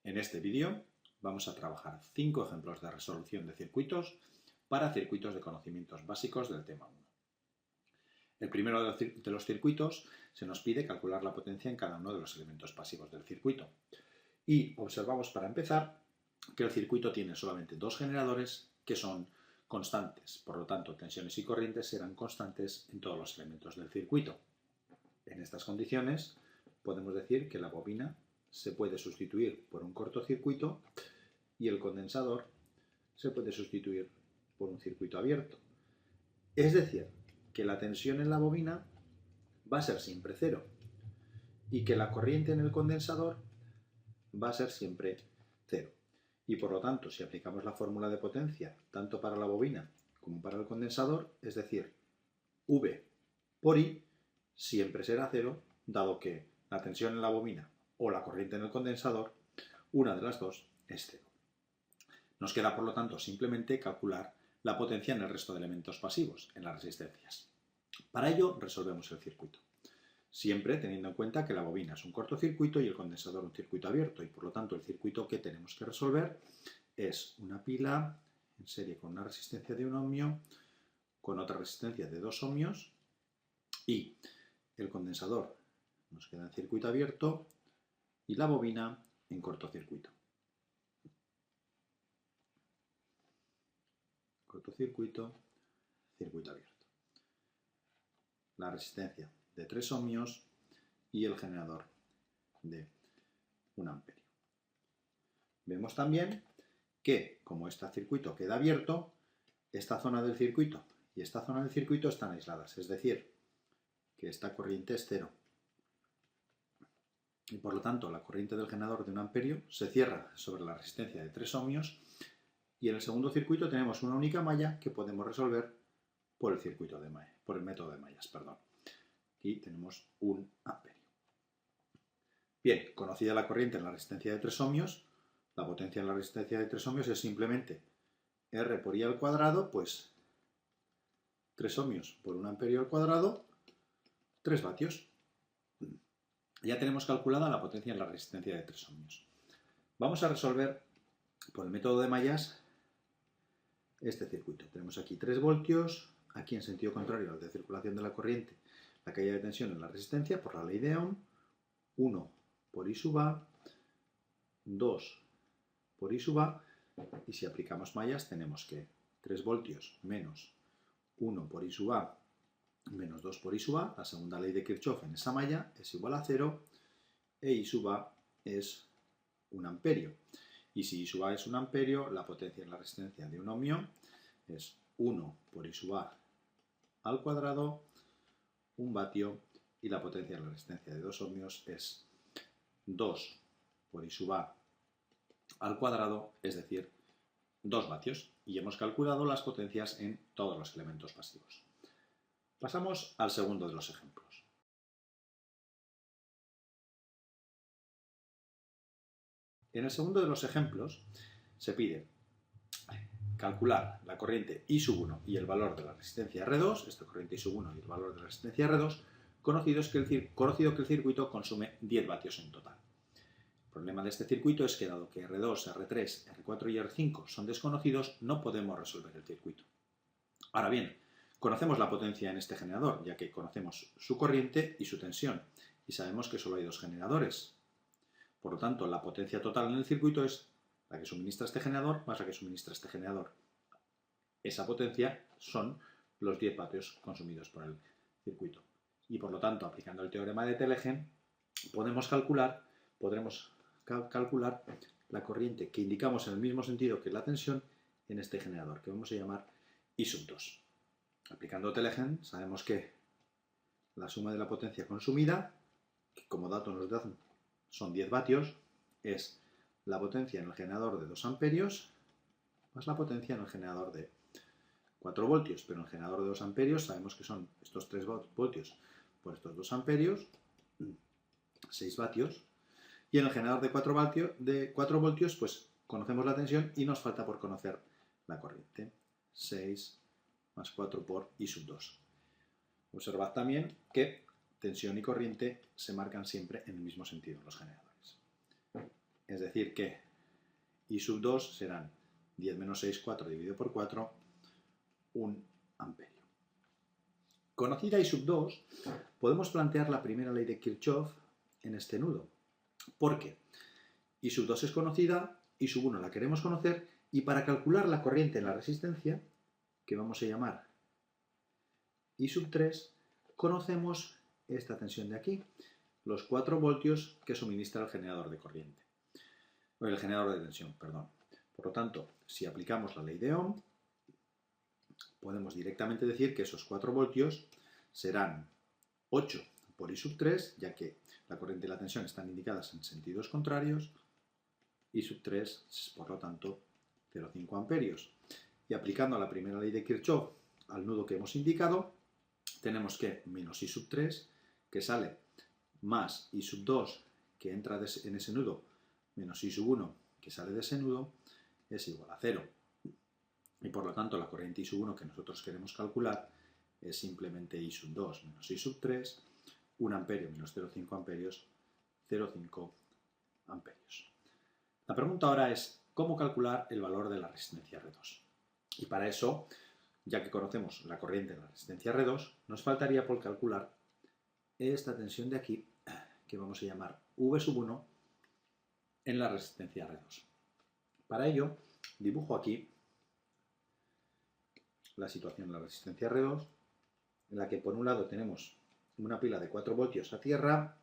En este vídeo vamos a trabajar 5 ejemplos de resolución de circuitos para circuitos de conocimientos básicos del tema 1. El primero de los circuitos se nos pide calcular la potencia en cada uno de los elementos pasivos del circuito. Y observamos para empezar que el circuito tiene solamente dos generadores que son constantes, por lo tanto tensiones y corrientes serán constantes en todos los elementos del circuito. En estas condiciones podemos decir que la bobina se puede sustituir por un cortocircuito y el condensador se puede sustituir por un circuito abierto. Es decir, que la tensión en la bobina va a ser siempre cero y que la corriente en el condensador va a ser siempre cero. Y por lo tanto, si aplicamos la fórmula de potencia tanto para la bobina como para el condensador, es decir, V por I siempre será cero, dado que la tensión en la bobina o la corriente en el condensador, una de las dos es cero. Nos queda, por lo tanto, simplemente calcular la potencia en el resto de elementos pasivos, en las resistencias. Para ello, resolvemos el circuito. Siempre teniendo en cuenta que la bobina es un cortocircuito y el condensador un circuito abierto, y por lo tanto el circuito que tenemos que resolver es una pila en serie con una resistencia de 1 ohmio, con otra resistencia de 2 ohmios, y el condensador nos queda en circuito abierto y la bobina en cortocircuito. Cortocircuito, circuito abierto. La resistencia de 3 ohmios y el generador de 1 amperio. Vemos también que, como este circuito queda abierto, esta zona del circuito y esta zona del circuito están aisladas, es decir, que esta corriente es cero. Y por lo tanto, la corriente del generador de 1 amperio se cierra sobre la resistencia de 3 ohmios y en el segundo circuito tenemos una única malla que podemos resolver por el método de mallas. Aquí tenemos 1 amperio. Bien, conocida la corriente en la resistencia de 3 ohmios, la potencia en la resistencia de 3 ohmios es simplemente R por I al cuadrado, pues 3 ohmios por 1 amperio al cuadrado, 3 vatios. Ya tenemos calculada la potencia en la resistencia de 3 ohmios. Vamos a resolver por el método de mallas este circuito. Tenemos aquí 3 voltios, aquí en sentido contrario al de circulación de la corriente, la caída de tensión en la resistencia por la ley de Ohm, 1 por I sub A, 2 por I sub A, y si aplicamos mallas tenemos que 3 voltios menos 1 por I sub A menos 2 por I sub A, la segunda ley de Kirchhoff en esa malla es igual a 0, e I sub A es 1 amperio. Y si I sub A es 1 amperio, la potencia en la resistencia de 1 ohmio es 1 por I sub A al cuadrado, 1 vatio, y la potencia en la resistencia de 2 ohmios es 2 por I sub A al cuadrado, es decir, 2 vatios. Y hemos calculado las potencias en todos los elementos pasivos. Pasamos al segundo de los ejemplos. En el segundo de los ejemplos se pide calcular la corriente I sub 1 y el valor de la resistencia R2, esta corriente I sub 1 y el valor de la resistencia R2, conocido que el circuito consume 10 vatios en total. El problema de este circuito es que dado que R2, R3, R4 y R5 son desconocidos, no podemos resolver el circuito. Ahora bien, conocemos la potencia en este generador, ya que conocemos su corriente y su tensión, y sabemos que solo hay dos generadores. Por lo tanto, la potencia total en el circuito es la que suministra este generador más la que suministra este generador. Esa potencia son los 10 vatios consumidos por el circuito. Y por lo tanto, aplicando el teorema de Telegen, podremos calcular la corriente que indicamos en el mismo sentido que la tensión en este generador, que vamos a llamar I sub 2. Aplicando Telegen, sabemos que la suma de la potencia consumida, que como dato nos dan son 10 vatios, es la potencia en el generador de 2 amperios más la potencia en el generador de 4 voltios. Pero en el generador de 2 amperios sabemos que son estos 3 voltios por estos 2 amperios, 6 vatios. Y en el generador de 4 voltios, pues conocemos la tensión y nos falta por conocer la corriente. 6 más 4 por I sub 2. Observad también que tensión y corriente se marcan siempre en el mismo sentido en los generadores. Es decir que I sub 2 serán 10 menos 6, 4 dividido por 4, 1 amperio. Conocida I sub 2, podemos plantear la primera ley de Kirchhoff en este nudo. ¿Por qué? I sub 2 es conocida, I sub 1 la queremos conocer, y para calcular la corriente en la resistencia, que vamos a llamar I sub 3, conocemos esta tensión de aquí, los 4 voltios que suministra el generador de corriente. El generador de tensión, perdón. Por lo tanto, si aplicamos la ley de Ohm, podemos directamente decir que esos 4 voltios serán 8 por I sub 3, ya que la corriente y la tensión están indicadas en sentidos contrarios. I sub 3 es, por lo tanto, 0,5 amperios. Y aplicando la primera ley de Kirchhoff al nudo que hemos indicado, tenemos que menos I sub 3, que sale, más I sub 2, que entra en ese nudo, menos I sub 1, que sale de ese nudo, es igual a 0. Y por lo tanto la corriente I sub 1 que nosotros queremos calcular es simplemente I sub 2 menos I sub 3, 1 amperio menos 0,5 amperios, 0,5 amperios. La pregunta ahora es cómo calcular el valor de la resistencia R2. Y para eso, ya que conocemos la corriente de la resistencia R2, nos faltaría por calcular esta tensión de aquí, que vamos a llamar V sub 1, en la resistencia R2. Para ello, dibujo aquí la situación de la resistencia R2, en la que por un lado tenemos una pila de 4 voltios a tierra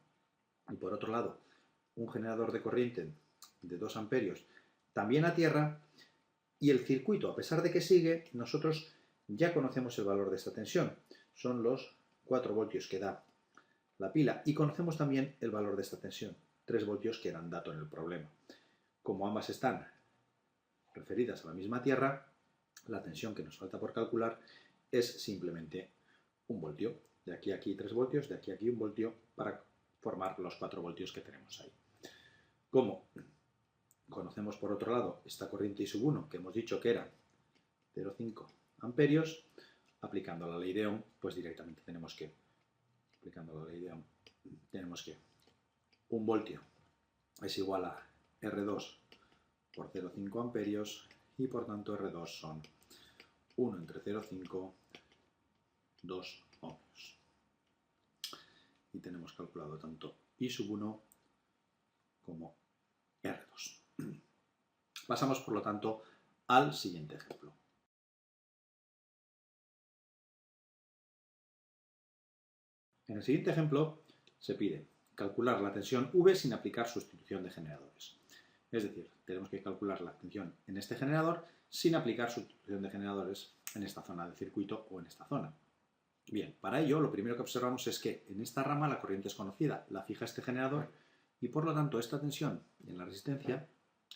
y por otro lado un generador de corriente de 2 amperios también a tierra, y el circuito, a pesar de que sigue, nosotros ya conocemos el valor de esta tensión. Son los 4 voltios que da la pila y conocemos también el valor de esta tensión, 3 voltios que eran dato en el problema. Como ambas están referidas a la misma tierra, la tensión que nos falta por calcular es simplemente 1 voltio. De aquí a aquí 3 voltios, de aquí a aquí 1 voltio para formar los 4 voltios que tenemos ahí. Como conocemos por otro lado esta corriente I sub 1 que hemos dicho que era 0,5 amperios, aplicando la ley de Ohm, pues directamente tenemos que 1 voltio es igual a R2 por 0,5 amperios y por tanto R2 son 1 entre 0,5, 2 ohmios. Y tenemos calculado tanto I sub 1 como R2. Pasamos, por lo tanto, al siguiente ejemplo. En el siguiente ejemplo se pide calcular la tensión V sin aplicar sustitución de generadores. Es decir, tenemos que calcular la tensión en este generador sin aplicar sustitución de generadores en esta zona del circuito o en esta zona. Bien, para ello lo primero que observamos es que en esta rama la corriente es conocida, la fija este generador y por lo tanto esta tensión en la resistencia,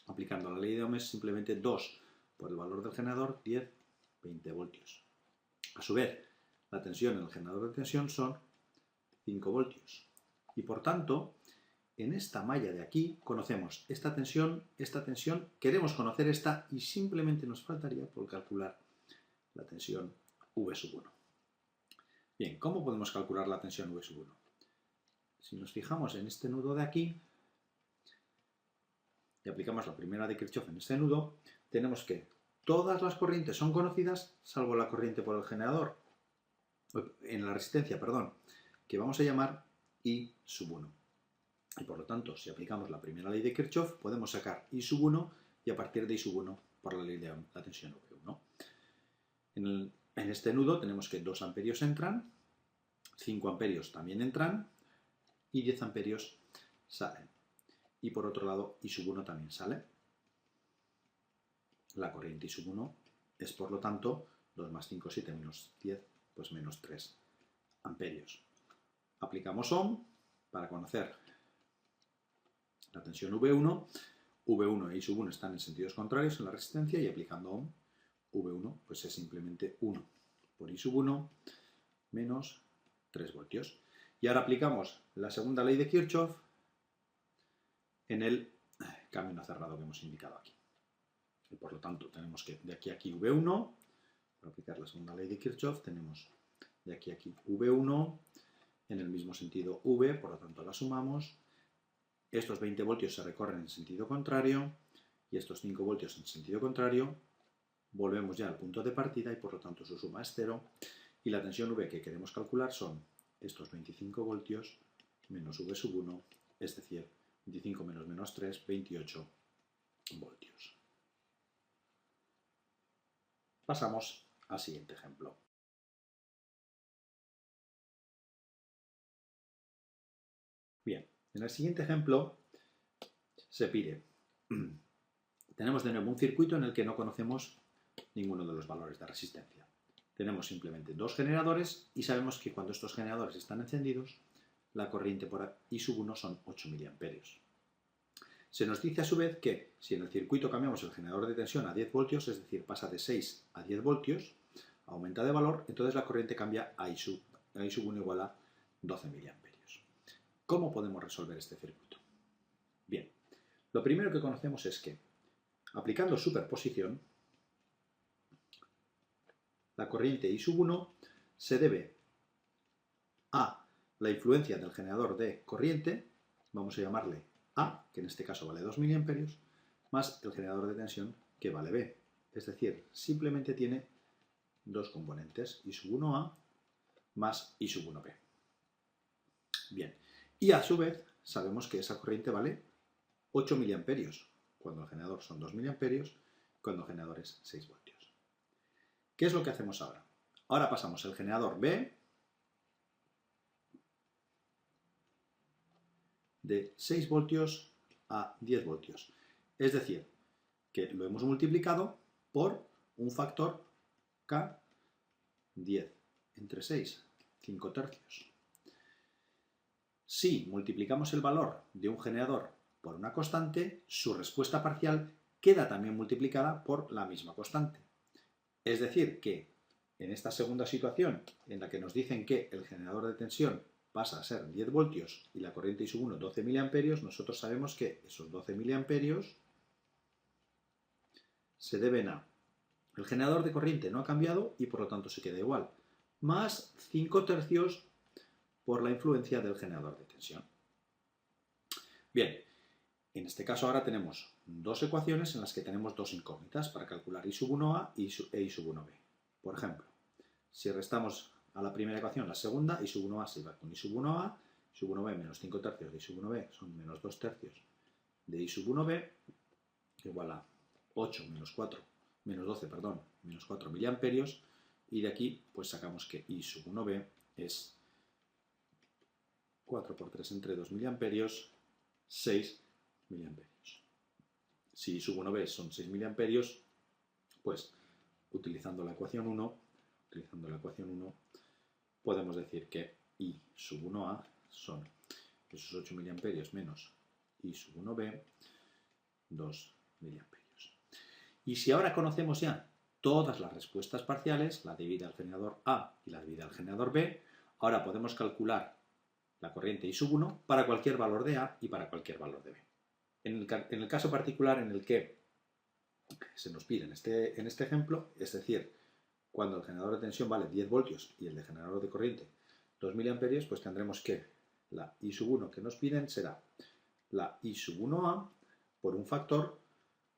aplicando la ley de Ohm, es simplemente 2 por el valor del generador, 10, 20 voltios. A su vez, la tensión en el generador de tensión son 5 voltios. Y por tanto, en esta malla de aquí conocemos esta tensión, queremos conocer esta y simplemente nos faltaría por calcular la tensión V sub 1. Bien, ¿cómo podemos calcular la tensión V sub 1? Si nos fijamos en este nudo de aquí y aplicamos la primera de Kirchhoff en este nudo, tenemos que todas las corrientes son conocidas, salvo la corriente por el generador, en la resistencia, perdón, que vamos a llamar I sub 1. Y por lo tanto, si aplicamos la primera ley de Kirchhoff, podemos sacar I sub 1 y a partir de I sub 1 por la ley de Ohm, la tensión V1. En este nudo tenemos que 2 amperios entran, 5 amperios también entran y 10 amperios salen. Y por otro lado, I sub 1 también sale. La corriente I sub 1 es, por lo tanto, 2 más 5, 7 menos 10, pues menos 3 amperios. Aplicamos Ohm para conocer la tensión V1. V1 e I sub 1 están en sentidos contrarios en la resistencia y aplicando Ohm, V1 pues es simplemente 1 por I sub 1 menos 3 voltios. Y ahora aplicamos la segunda ley de Kirchhoff en el camino cerrado que hemos indicado aquí. Y por lo tanto tenemos que de aquí a aquí V1, para aplicar la segunda ley de Kirchhoff, tenemos de aquí a aquí V1, en el mismo sentido V, por lo tanto la sumamos, estos 20 voltios se recorren en sentido contrario y estos 5 voltios en sentido contrario. Volvemos ya al punto de partida y por lo tanto su suma es 0 y la tensión V que queremos calcular son estos 25 voltios menos V sub 1, es decir, 25 menos menos 3, 28 voltios. Pasamos al siguiente ejemplo. Bien, en el siguiente ejemplo se pide, tenemos de nuevo un circuito en el que no conocemos ninguno de los valores de resistencia. Tenemos simplemente dos generadores y sabemos que cuando estos generadores están encendidos, la corriente por I sub 1 son 8 mA. Se nos dice a su vez que si en el circuito cambiamos el generador de tensión a 10 voltios, es decir, pasa de 6 a 10 voltios, aumenta de valor, entonces la corriente cambia a I sub 1 igual a 12 mA. ¿Cómo podemos resolver este circuito? Bien, lo primero que conocemos es que, aplicando superposición, la corriente I sub 1 se debe a la influencia del generador de corriente, vamos a llamarle A, que en este caso vale 2 mA, más el generador de tensión, que vale B. Es decir, simplemente tiene dos componentes, I sub 1A más I sub 1B. Bien, y a su vez sabemos que esa corriente vale 8 mA, cuando el generador son 2 mA, cuando el generador es 6 voltios. ¿Qué es lo que hacemos ahora? Ahora pasamos el generador B de 6 voltios a 10 voltios. Es decir, que lo hemos multiplicado por un factor K 10 entre 6, 5 tercios. Si multiplicamos el valor de un generador por una constante, su respuesta parcial queda también multiplicada por la misma constante. Es decir, que en esta segunda situación, en la que nos dicen que el generador de tensión pasa a ser 10 voltios y la corriente I sub 1 12 mA, nosotros sabemos que esos 12 mA se deben a el generador de corriente no ha cambiado y por lo tanto se queda igual, más 5 tercios por la influencia del generador de tensión. Bien, en este caso ahora tenemos dos ecuaciones en las que tenemos dos incógnitas para calcular I sub 1A e I sub 1B. Por ejemplo, si restamos a la primera ecuación la segunda, I sub 1A se va con I sub 1A, I sub 1B menos 5 tercios de I sub 1B son menos 2 tercios de I sub 1B, igual a 8 menos 4, menos 12, perdón, menos 4 miliamperios, y de aquí pues sacamos que I sub 1B es 4 por 3 entre 2 miliamperios, 6 miliamperios. Si I sub 1B son 6 miliamperios, pues utilizando la ecuación 1, podemos decir que I sub 1A son esos 8 miliamperios menos I sub 1B, 2 miliamperios. Y si ahora conocemos ya todas las respuestas parciales, la debida al generador A y la debida al generador B, ahora podemos calcular la corriente I sub 1 para cualquier valor de A y para cualquier valor de B. En el caso particular en el que se nos pide en este ejemplo, es decir, cuando el generador de tensión vale 10 voltios y el de generador de corriente 2 miliamperios, pues tendremos que la I sub 1 que nos piden será la I sub 1A por un factor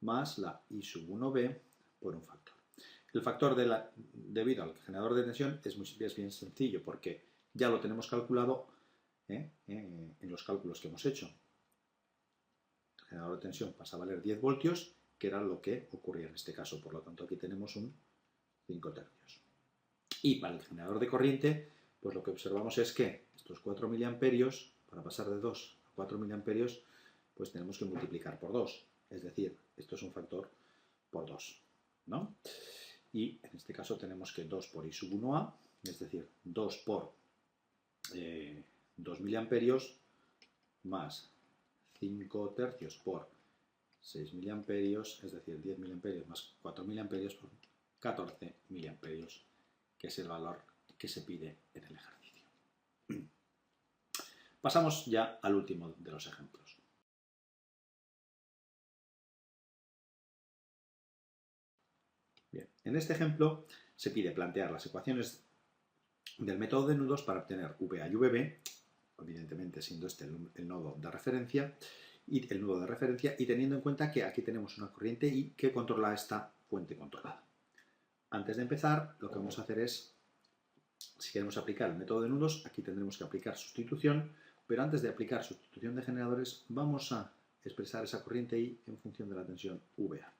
más la I sub 1B por un factor. El factor debido al generador de tensión es bien sencillo porque ya lo tenemos calculado en los cálculos que hemos hecho. El generador de tensión pasa a valer 10 voltios, que era lo que ocurría en este caso. Por lo tanto, aquí tenemos un 5 tercios. Y para el generador de corriente, pues lo que observamos es que estos 4 miliamperios, para pasar de 2 a 4 miliamperios, pues tenemos que multiplicar por 2. Es decir, esto es un factor por 2, ¿no? Y en este caso tenemos que 2 por I sub 1A, es decir, 2 por 2 miliamperios más 5 tercios por 6 miliamperios, es decir, 10 miliamperios más 4 miliamperios por 14 miliamperios, que es el valor que se pide en el ejercicio. Pasamos ya al último de los ejemplos. Bien, en este ejemplo se pide plantear las ecuaciones del método de nudos para obtener VA y VB evidentemente siendo este el nodo de referencia, y teniendo en cuenta que aquí tenemos una corriente I que controla esta fuente controlada. Antes de empezar, lo que vamos a hacer es, si queremos aplicar el método de nudos, aquí tendremos que aplicar sustitución, pero antes de aplicar sustitución de generadores, vamos a expresar esa corriente I en función de la tensión VA,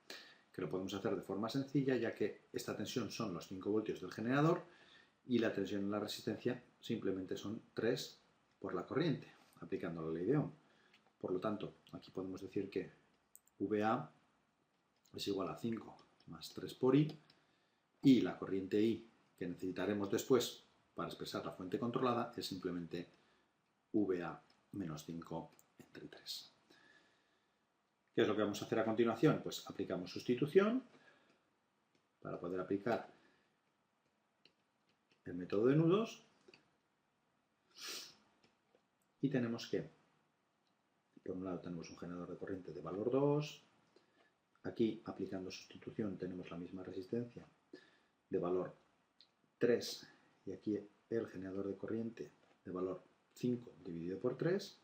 que lo podemos hacer de forma sencilla, ya que esta tensión son los 5 voltios del generador y la tensión en la resistencia simplemente son 3 por la corriente, aplicando la ley de Ohm. Por lo tanto, aquí podemos decir que VA es igual a 5 más 3 por I, y la corriente I que necesitaremos después para expresar la fuente controlada es simplemente VA menos 5 entre 3. ¿Qué es lo que vamos a hacer a continuación? Pues aplicamos sustitución para poder aplicar el método de nudos, y tenemos que, por un lado tenemos un generador de corriente de valor 2, aquí aplicando sustitución tenemos la misma resistencia de valor 3, y aquí el generador de corriente de valor 5 dividido por 3,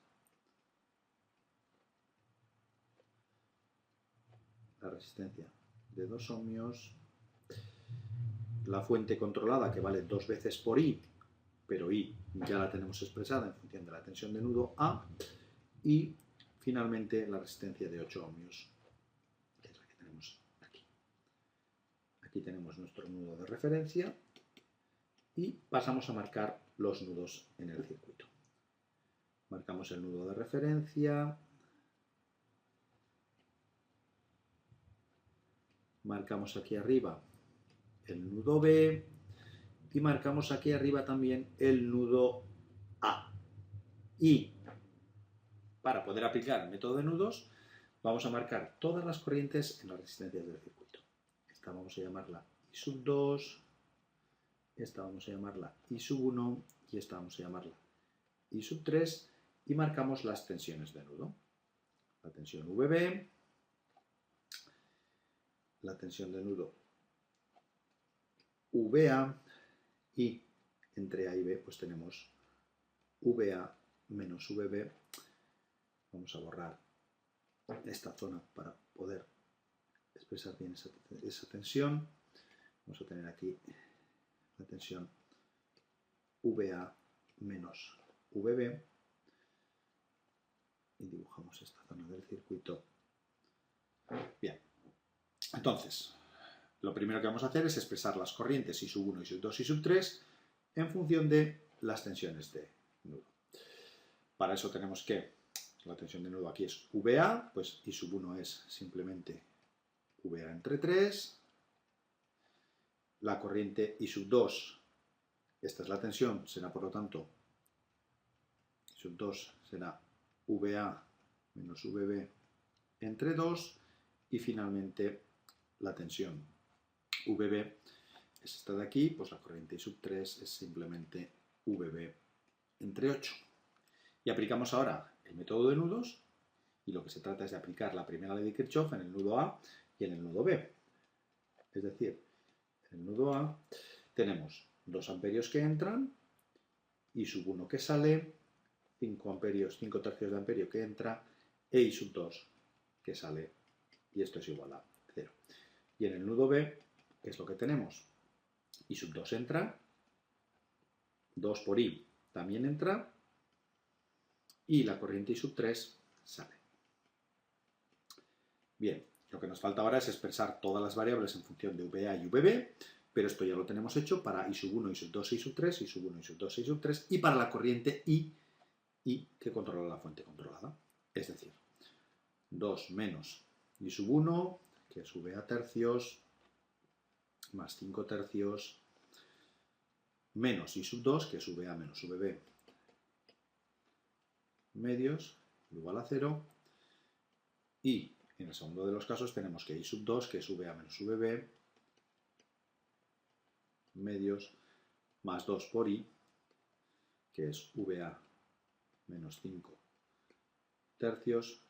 la resistencia de 2 ohmios, la fuente controlada que vale 2 veces por I, pero I ya la tenemos expresada en función de la tensión de nudo A, y finalmente la resistencia de 8 ohmios, que es la que tenemos aquí. Aquí tenemos nuestro nudo de referencia y pasamos a marcar los nudos en el circuito. Marcamos el nudo de referencia, marcamos aquí arriba el nudo B y marcamos aquí arriba también el nudo A. Y para poder aplicar el método de nudos vamos a marcar todas las corrientes en las resistencias del circuito. Esta vamos a llamarla I sub 2, esta vamos a llamarla I sub 1 y esta vamos a llamarla I sub 3, y marcamos las tensiones de nudo. La tensión VB, la tensión de nudo VA, y entre A y B pues tenemos VA menos VB. Vamos a borrar esta zona para poder expresar bien esa tensión. Vamos a tener aquí la tensión VA menos VB, y dibujamos esta zona del circuito. Bien, entonces, lo primero que vamos a hacer es expresar las corrientes I sub 1, I sub 2, I sub 3 en función de las tensiones de nudo. Para eso tenemos que, la tensión de nudo aquí es VA, pues I sub 1 es simplemente VA entre 3. La corriente I sub 2, esta es la tensión, será por lo tanto, I sub 2 será VA menos VB entre 2, y finalmente la tensión VB es esta de aquí, pues la corriente I sub 3 es simplemente VB entre 8. Y aplicamos ahora el método de nudos, y lo que se trata es de aplicar la primera ley de Kirchhoff en el nudo A y en el nudo B. Es decir, en el nudo A tenemos 2 amperios que entran, I sub 1 que sale, 5 amperios, 5 tercios de amperio que entra, e I sub 2 que sale, y esto es igual a 0. Y en el nudo B, ¿qué es lo que tenemos? I sub 2 entra, 2 por I también entra, y la corriente I sub 3 sale. Bien, lo que nos falta ahora es expresar todas las variables en función de VA y VB, pero esto ya lo tenemos hecho para I sub 1, I sub 2, I sub 3, I sub 1, I sub 2, I sub 3, y para la corriente I que controla la fuente controlada. Es decir, 2 menos I sub 1, que es VA tercios, más 5 tercios, menos I sub 2, que es VA menos VB medios, igual a 0, y en el segundo de los casos tenemos que I sub 2, que es VA menos VB medios, más 2 por I, que es VA menos 5 tercios,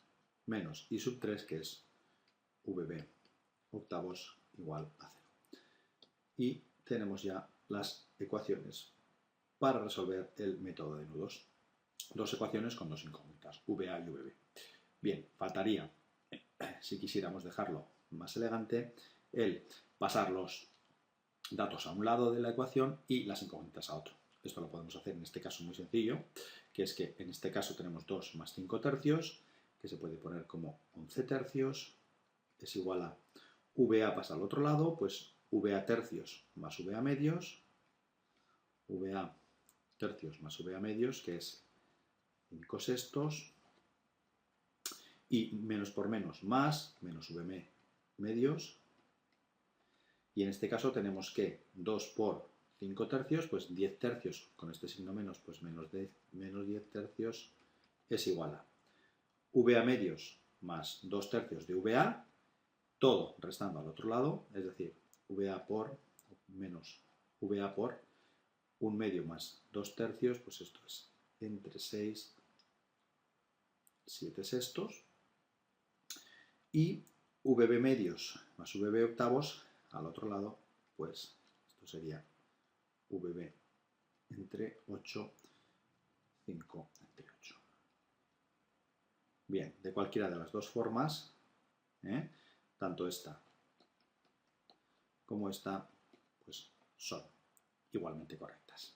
menos I sub 3, que es VB octavos, igual a 0. Y tenemos ya las ecuaciones para resolver el método de nudos. dos ecuaciones con dos incógnitas, VA y VB. Bien, faltaría, si quisiéramos dejarlo más elegante, el pasar los datos a un lado de la ecuación y las incógnitas a otro. Esto lo podemos hacer en este caso muy sencillo, que es que en este caso tenemos 2 más 5 tercios, que se puede poner como 11 tercios, es igual a VA pasa al otro lado, pues VA tercios más VA medios, VA tercios más VA medios, que es 5 sextos, y menos por menos más, menos VB medios, y en este caso tenemos que 2 por 5 tercios, pues 10 tercios, con este signo menos, pues menos 10 tercios es igual a VA medios más 2 tercios de VA, todo restando al otro lado, es decir, VA por menos VA por 1 medio más 2 tercios, pues esto es entre 6, 7 sextos, y VB medios más VB octavos al otro lado, pues esto sería VB entre 8, 5 entre 8. Bien, de cualquiera de las dos formas, tanto esta como esta, pues son igualmente correctas.